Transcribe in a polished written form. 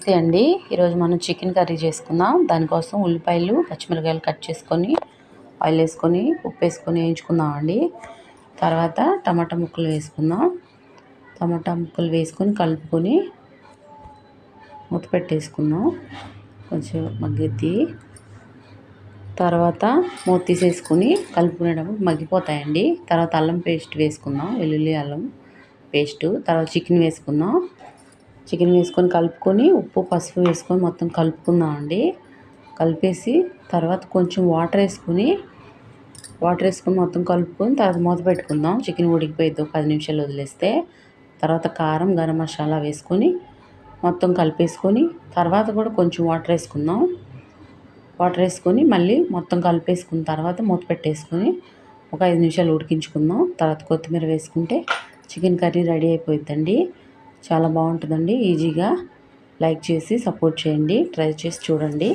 నమస్తే అండి. ఈరోజు మనం చికెన్ కర్రీ చేసుకుందాం. దానికోసం ఉల్లిపాయలు పచ్చిమిరపకాయలు కట్ చేసుకొని ఆయిల్ వేసుకొని ఉప్పు వేసుకొని వేయించుకుందాం అండి. తర్వాత టమాటా ముక్కలు వేసుకుందాం. టమాటా ముక్కలు వేసుకొని కలుపుకొని మూత పెట్టేసుకుందాం. కొంచెం మగ్గిద్ది. తర్వాత మూత తీసేసుకొని కలుపుకునేటప్పుడు మగ్గిపోతాయండి. తర్వాత అల్లం పేస్ట్ వేసుకుందాం, వెల్లుల్లి అల్లం పేస్టు. తర్వాత చికెన్ వేసుకుందాం. చికెన్ వేసుకొని కలుపుకొని ఉప్పు పసుపు వేసుకొని మొత్తం కలుపుకుందాం అండి. కలిపేసి తర్వాత కొంచెం వాటర్ వేసుకొని మొత్తం కలుపుకొని తర్వాత మూత పెట్టుకుందాం. చికెన్ ఉడికిపోయిద్ది ఒక 10 నిమిషాలు వదిలేస్తే. తర్వాత కారం గరం మసాలా వేసుకొని మొత్తం కలిపేసుకొని తర్వాత కూడా కొంచెం వాటర్ వేసుకుందాం. వాటర్ వేసుకొని మళ్ళీ మొత్తం కలిపేసుకున్న తర్వాత మూత పెట్టేసుకొని ఒక 5 నిమిషాలు ఉడికించుకుందాం. తర్వాత కొత్తిమీర వేసుకుంటే చికెన్ కర్రీ రెడీ అయిపోయిద్దండి. చాలా బాగుంటుందండి. ఈజీగా లైక్ చేసి సపోర్ట్ చేయండి. ట్రై చేసి చూడండి.